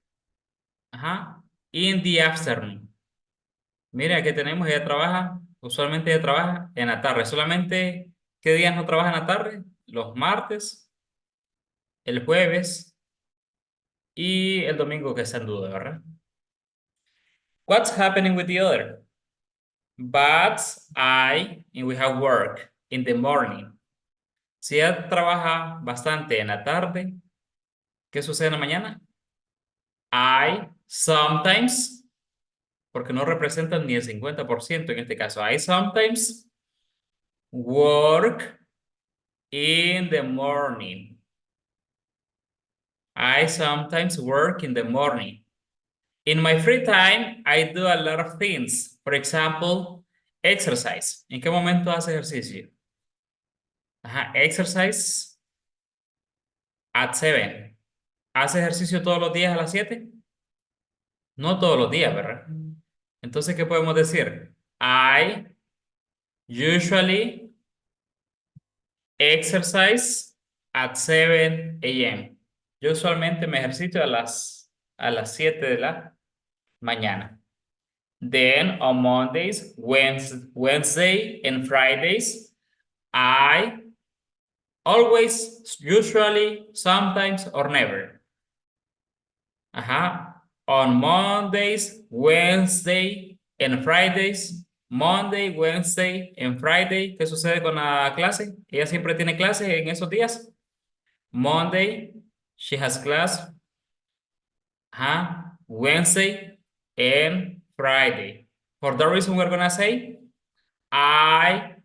in the afternoon. Mira, aquí tenemos, usualmente ella trabaja en la tarde. Solamente, ¿qué días no trabaja en la tarde? Los martes, el jueves y el domingo, que está en duda, ¿verdad? What's happening with the other? But and we have work in the morning. Si ella trabaja bastante en la tarde, ¿qué sucede en la mañana? I sometimes, porque no representan ni el 50% en este caso. I sometimes work in the morning. I sometimes work in the morning. In my free time, I do a lot of things. For example, exercise. ¿En qué momento hace ejercicio? Exercise at 7. ¿Hace ejercicio todos los días a las 7? No todos los días, ¿verdad? Entonces, ¿qué podemos decir? I usually exercise at 7 a.m. Yo usualmente me ejercito a las 7 de la mañana. Then on Mondays, Wednesday and Fridays, I always, usually, sometimes, or never. On Mondays, Wednesday and Fridays. Monday, Wednesday and Friday. ¿Qué sucede con la clase? Ella siempre tiene clase en esos días. Monday, she has class. Wednesday and Friday. For that reason, we're gonna say, I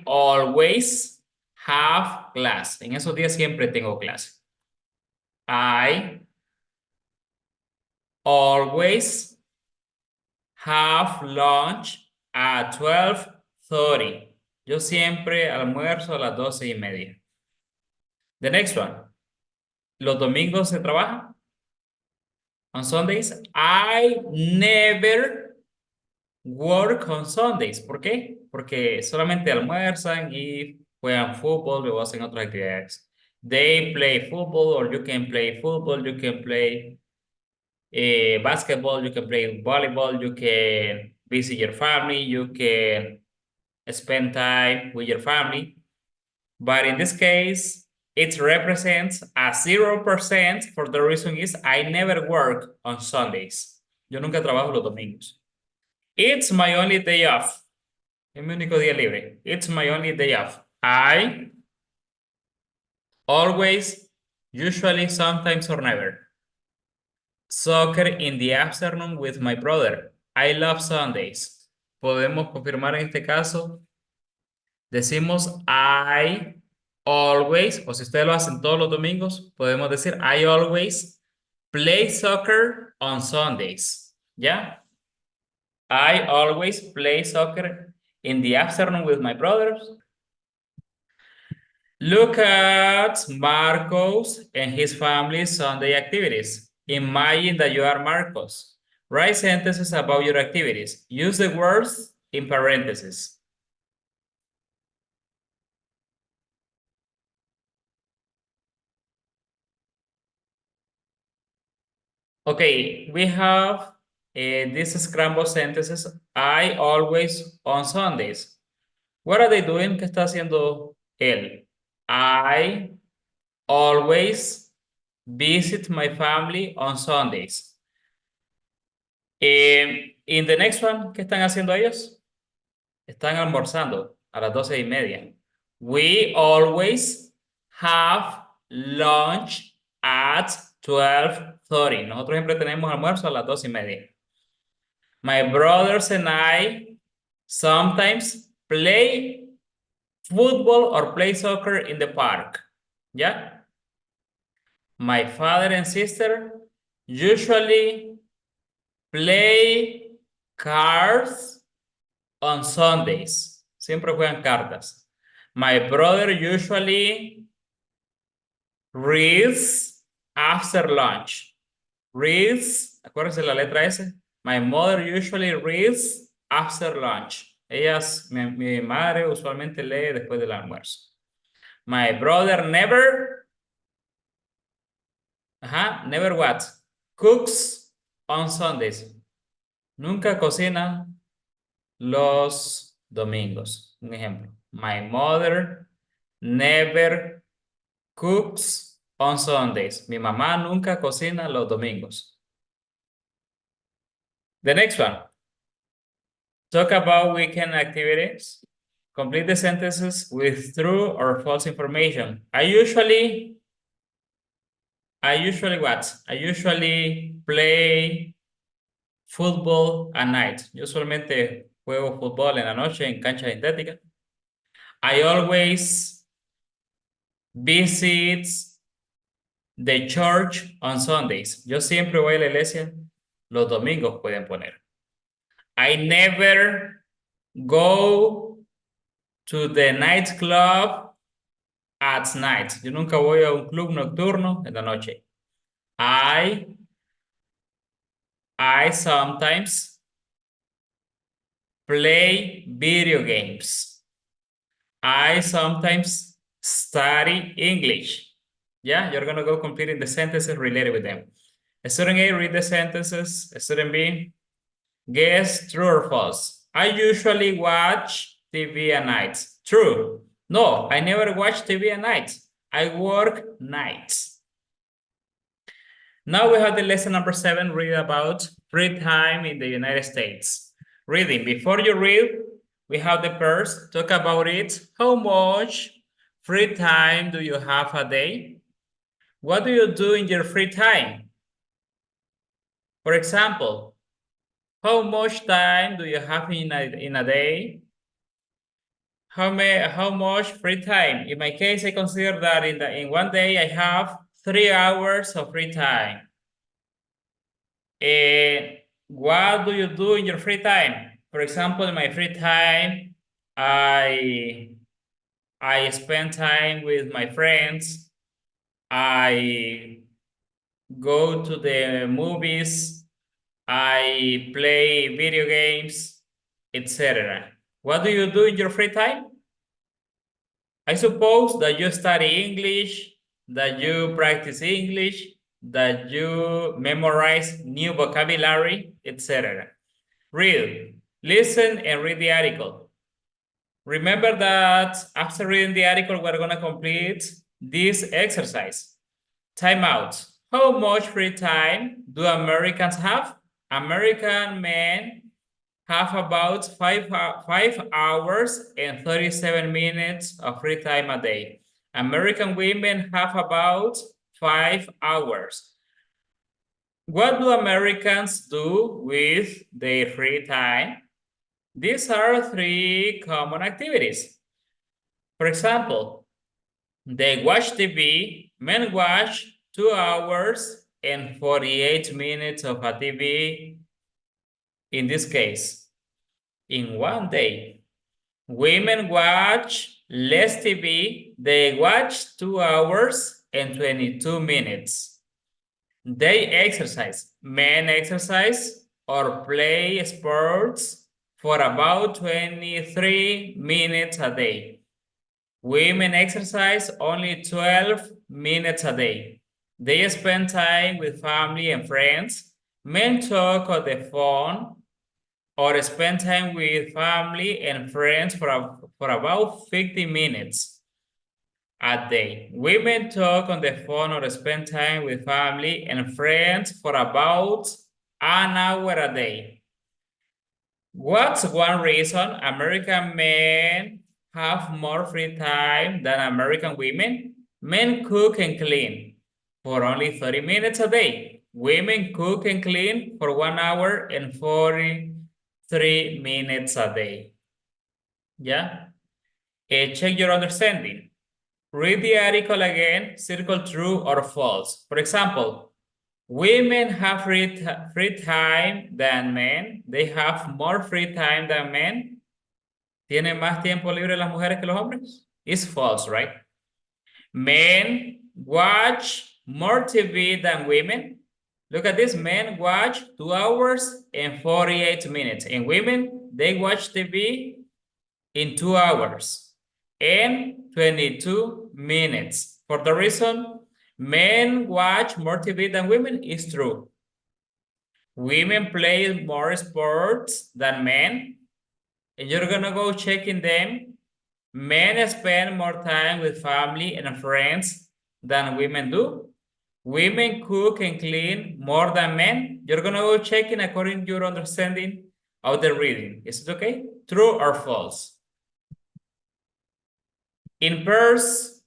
always have class. En esos días siempre tengo clase. I always have lunch at 12:30. Yo siempre almuerzo a las 12:30. The next one. ¿Los domingos se trabaja? On Sundays, I never work on Sundays. ¿Por qué? Porque solamente almuerzan y juegan fútbol, luego hacen otras actividades. They play football, or you can play football, you can play basketball, you can play volleyball, you can visit your family, you can spend time with your family. But in this case, it represents a 0%. For the reason is I never work on Sundays. Yo nunca trabajo los domingos. It's my only day off. Es mi único día libre. It's my only day off. I always, usually, sometimes, or never. Soccer in the afternoon with my brother. I love Sundays. Podemos confirmar en este caso. Decimos I always, o si ustedes lo hacen todos los domingos, podemos decir I always play soccer on Sundays. ¿Ya? I always play soccer in the afternoon with my brothers. Look at Marcos and his family's Sunday activities. Imagine that you are Marcos. Write sentences about your activities. Use the words in parentheses. Okay, we have these scrambled sentences. I always on Sundays. What are they doing? ¿Qué está haciendo él? I always visit my family on Sundays. In the next one, ¿qué están haciendo ellos? Están almorzando a las 12:30. We always have lunch at 12:30. Nosotros siempre tenemos almuerzo a las 12:30. My brothers and I sometimes play football or play soccer in the park. ¿Ya? My father and sister usually play cards on Sundays. Siempre juegan cartas. My brother usually reads after lunch. Reads, acuérdense la letra S. My mother usually reads after lunch. Mi madre usualmente lee después del almuerzo. My brother never what? Cooks on Sundays. Nunca cocina los domingos. Un ejemplo. My mother never cooks on Sundays. Mi mamá nunca cocina los domingos. The next one. Talk about weekend activities. Complete the sentences with true or false information. I usually what? I usually play football at night. Yo usualmente juego fútbol en la noche en cancha sintética. I always visit the church on Sundays. Yo siempre voy a la iglesia los domingos, pueden poner. I never go to the nightclub at night. Yo nunca voy a un club nocturno en la noche. I sometimes play video games. I sometimes study English. Yeah, you're gonna go completing the sentences related with them. Student A, read the sentences. Student B, guess true or false. I usually watch TV at night. True. No, I never watch TV at night. I work nights. Now we have the lesson number 7, read about free time in the United States. Reading. Before you read, we have the first, talk about it. How much free time do you have a day? What do you do in your free time? For example, how much time do you have in a day? How much free time? In my case, I consider that in one day I have 3 hours of free time. What do you do in your free time? For example, in my free time, I spend time with my friends. I go to the movies. I play video games, etc. What do you do in your free time? I suppose that you study English, that you practice English, that you memorize new vocabulary, etc. Read, listen, and read the article. Remember that after reading the article, we're going to complete this exercise. Time out. How much free time do Americans have? American men have about 5 hours and 37 minutes of free time a day. American women have about 5 hours. What do Americans do with their free time? These are 3 common activities. For example, they watch TV. Men watch 2 hours and 48 minutes of a TV in this case, in one day. Women watch less TV. They watch 2 hours and 22 minutes. They exercise. Men exercise or play sports for about 23 minutes a day. Women exercise only 12 minutes a day. They spend time with family and friends. Men talk on the phone or spend time with family and friends for for about 50 minutes a day. Women talk on the phone or spend time with family and friends for about an hour a day. What's one reason American men have more free time than American women? Men cook and clean for only 30 minutes a day. Women cook and clean for 1 hour and 43 minutes a day. Yeah? Check your understanding. Read the article again, circle true or false. For example, women have free time than men. They have more free time than men. ¿Tienen más tiempo libre las mujeres que los hombres? It's false, right? Men watch more TV than women. Look at this, men watch 2 hours and 48 minutes. And women, they watch TV in 2 hours and 22 minutes. For the reason men watch more TV than women is true. Women play more sports than men. And you're gonna go checking them. Men spend more time with family and friends than women do. Women cook and clean more than men. You're gonna go checking according to your understanding of the reading. Is it okay? True or false? In pairs,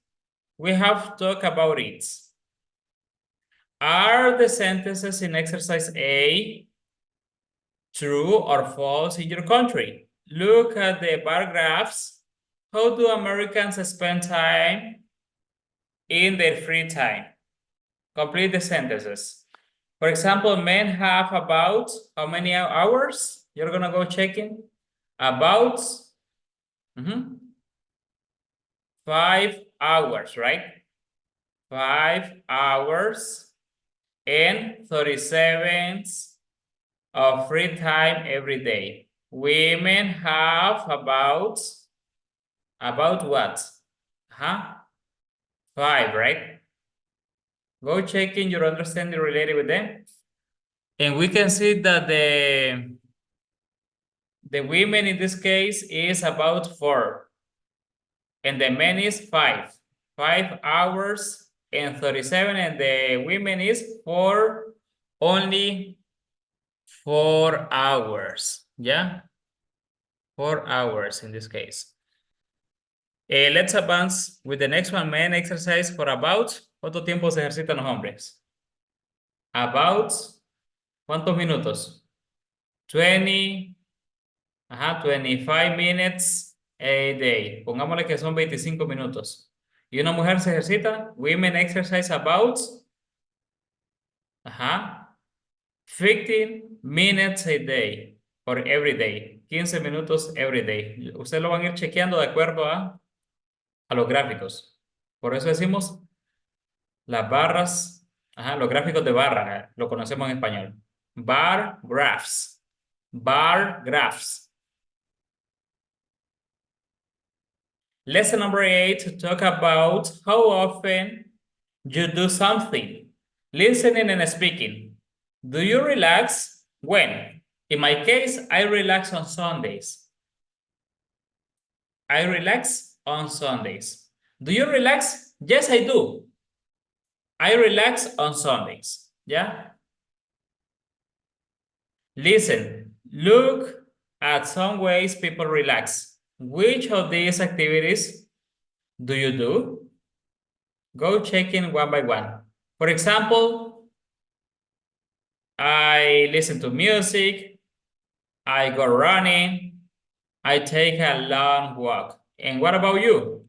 we have talked about it. Are the sentences in exercise A true or false in your country? Look at the bar graphs. How do Americans spend time in their free time? Complete the sentences. For example, men have about how many hours? You're gonna go checking. About 5 hours, right? 5 hours and 37 of free time every day. Women have about what? 5, right? Go checking your understanding related with them. And we can see that the women in this case is about 4. And the men is 5. 5 hours and 37, and the women is only 4 hours. Yeah? 4 hours in this case. Let's advance with the next one. Men exercise for about. ¿Cuánto tiempo se ejercitan los hombres? About. ¿Cuántos minutos? 25 minutes a day. Pongámosle que son 25 minutos. ¿Y una mujer se ejercita? Women exercise about 15 minutes a day or every day. 15 minutos every day. Ustedes lo van a ir chequeando de acuerdo a los gráficos. Por eso decimos las barras, los gráficos de barra, lo conocemos en español. Bar graphs. Bar graphs. Lesson number 8, talk about how often you do something. Listening and speaking. Do you relax? When? In my case, I relax on Sundays. I relax on Sundays. Do you relax? Yes, I do. I relax on Sundays. Yeah? Listen, look at some ways people relax. Which of these activities do you do? Go checking one by one. For example, I listen to music, I go running, I take a long walk. And what about you?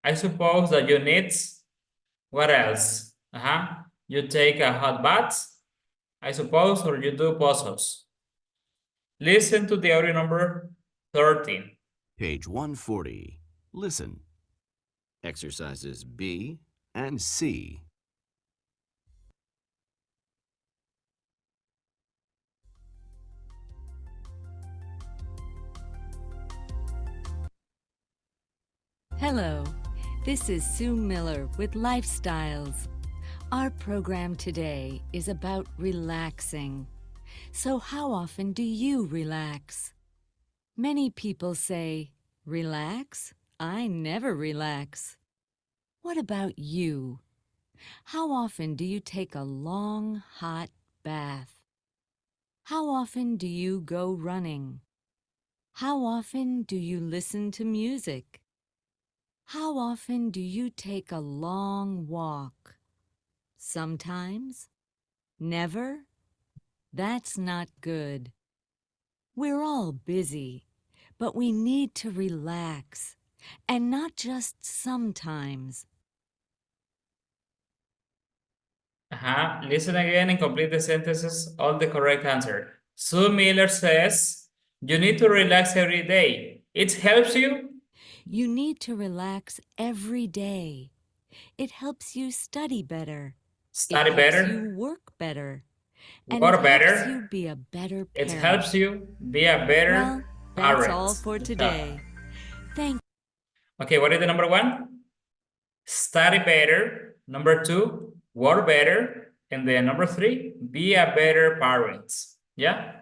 I suppose that you need, what else? You take a hot bath, I suppose, or you do puzzles. Listen to the audio number 13. Page 140. Listen. Exercises B and C. Hello, this is Sue Miller with Lifestyles. Our program today is about relaxing. So how often do you relax? Many people say, Relax? I never relax. What about you? How often do you take a long, hot bath? How often do you go running? How often do you listen to music? How often do you take a long walk? Sometimes? Never? That's not good. We're all busy, but we need to relax, and not just sometimes. Listen again and complete the sentences, all the correct answer. Sue Miller says, you need to relax every day. It helps you. You need to relax every day. It helps you study better. Study It helps better. you work better. And Work it better. helps you be a better It parent. helps you be a better Well, that's parent. all for today. Thank Okay, what is the number one? Study better. Number two, work better. And then number three, be a better parent. Yeah?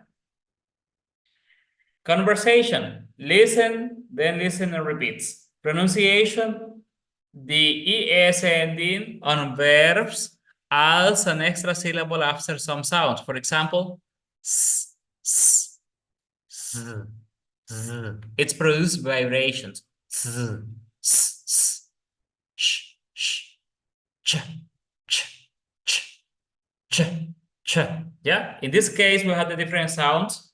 Conversation. Listen, then listen and repeat. Pronunciation. The ES ending on verbs adds an extra syllable after some sound. For example, s, s, z, z. It's produced vibrations. Z, s, s, sh, sh, ch, ch, ch, ch, ch. Yeah, in this case, we have the different sounds.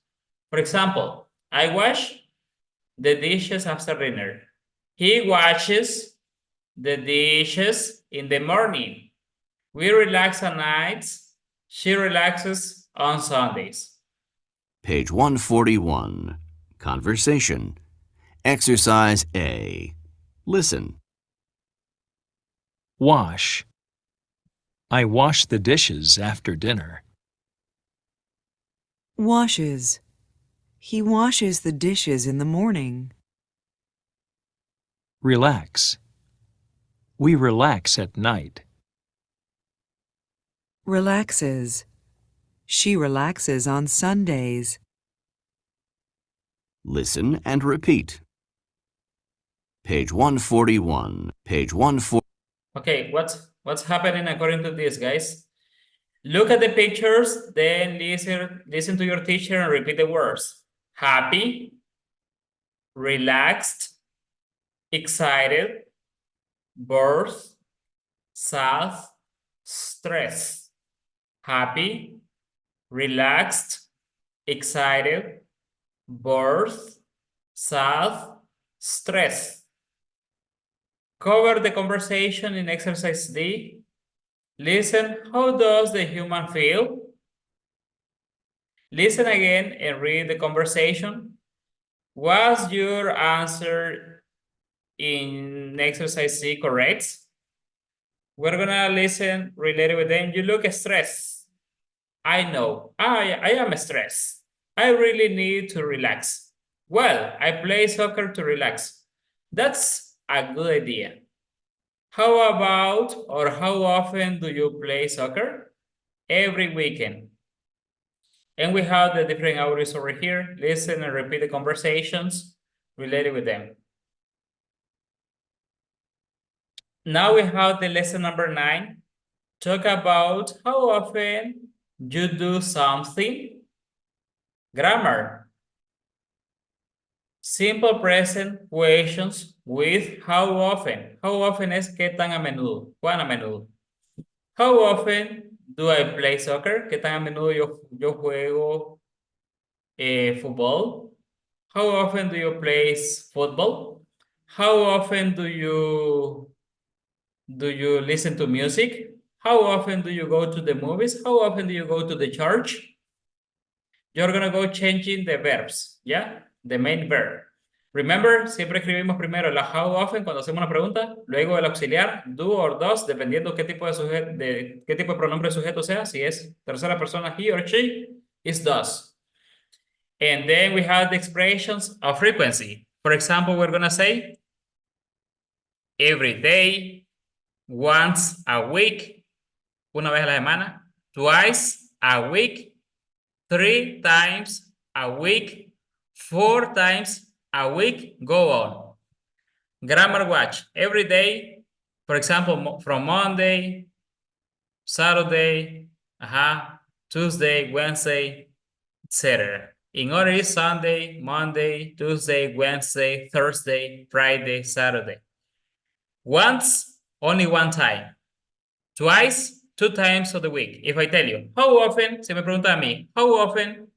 For example, I wash the dishes after dinner. He washes the dishes in the morning. We relax on nights. She relaxes on Sundays. Page 141. Conversation. Exercise A. Listen. Wash. I wash the dishes after dinner. Washes. He washes the dishes in the morning. Relax. We relax at night. Relaxes. She relaxes on Sundays. Listen and repeat. Page 141. Page 140. Okay, what's happening according to this, guys? Look at the pictures, then listen to your teacher and repeat the words. Happy, relaxed, excited, bored, sad, stressed. Happy, relaxed, excited, bored, sad, stressed. Cover the conversation in exercise D. Listen, how does the human feel? Listen again and read the conversation. Was your answer in exercise C correct? We're gonna listen related with them. You look stressed. I know, I am stressed. I really need to relax. Well, I play soccer to relax. That's a good idea. How about, or how often do you play soccer? Every weekend. And we have the different audios over here. Listen and repeat the conversations related with them. Now we have the lesson number 9. Talk about how often you do something. Grammar. Simple present questions with how often. How often es qué tan a menudo. ¿Cuán a menudo? How often do I play soccer? ¿Qué tan a menudo yo juego fútbol? How often do you play football? How often do you listen to music? How often do you go to the movies? How often do you go to the church? You're gonna go changing the verbs, ¿ya? The main verb. Remember, siempre escribimos primero la how often cuando hacemos una pregunta, luego el auxiliar, do or does, dependiendo qué tipo de pronombre de sujeto sea. Si es tercera persona, he or she, is does. And then we have the expressions of frequency. For example, we're gonna say every day, once a week, una vez a la semana, twice a week, 3 times a week, 4 times a week, go on. Grammar watch. Every day, for example, from Monday, Saturday, Tuesday, Wednesday, etc. In order is Sunday, Monday, Tuesday, Wednesday, Thursday, Friday, Saturday. Once, only one time. Twice, 2 times of the week. If I tell you, how often, si me pregunta a mí, how often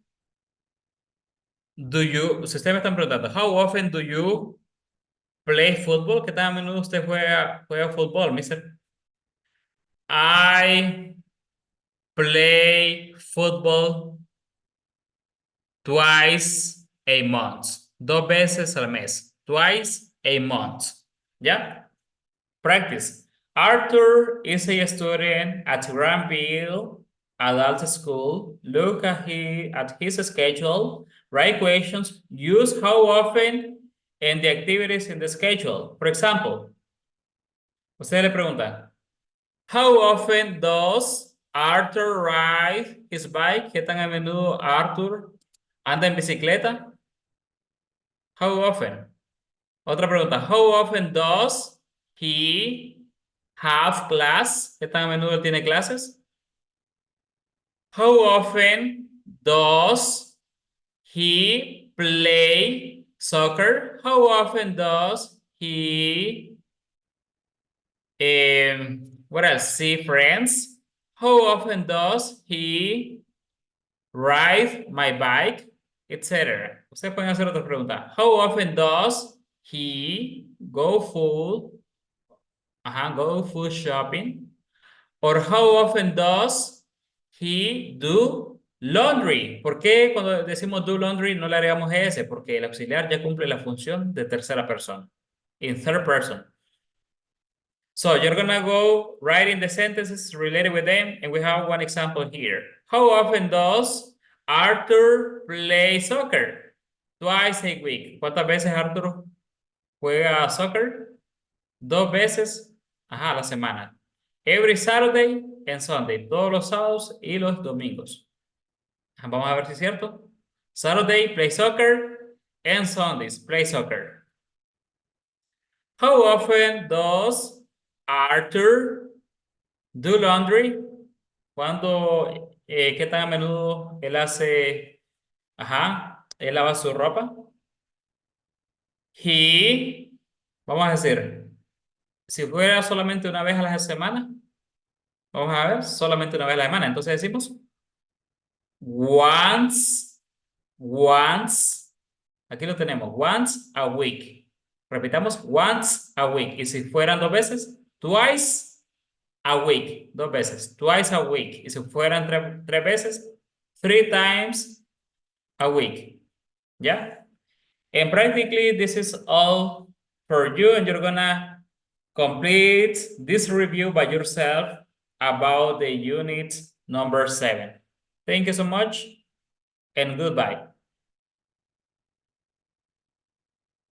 do you, si ustedes me están preguntando, how often do you play football? ¿Qué tan a menudo usted juega fútbol, mister? I play football twice a month. 2 veces al mes. Twice a month. ¿Ya? Practice. Arthur is a student at Granville Adult School. Look at his schedule. Write questions. Use how often and the activities in the schedule. For example, usted le pregunta, how often does Arthur ride his bike? ¿Qué tan a menudo Arthur anda en bicicleta? How often? Otra pregunta, how often does he have class? ¿Qué tan a menudo tiene clases? How often does he play soccer? How often does he what else? See friends? How often does he ride my bike? Etc. Ustedes pueden hacer otra pregunta. How often does he go food shopping? Or how often does he do laundry? ¿Por qué cuando decimos do laundry no le agregamos S? Porque el auxiliar ya cumple la función de tercera persona. In third person. So you're gonna go writing the sentences related with them, and we have one example here. How often does Arthur play soccer? Twice a week. ¿Cuántas veces Arthur juega soccer? 2 veces a la semana. Every Saturday and Sunday. Todos los sábados y los domingos. Vamos a ver si es cierto. Saturday, play soccer, and Sundays, play soccer. How often does Arthur do laundry? ¿Cuándo, qué tan a menudo él hace, él lava su ropa? He, vamos a decir, si fuera solamente una vez a la semana, vamos a ver, solamente una vez a la semana, entonces decimos once, aquí lo tenemos, once a week. Repitamos, once a week. Y si fueran 2 veces, twice a week. 2 veces, twice a week. Y si fueran 3 veces, 3 times a week. ¿Ya? And practically, this is all for you, and you're gonna complete this review by yourself about the unit number 7. Thank you so much, and goodbye.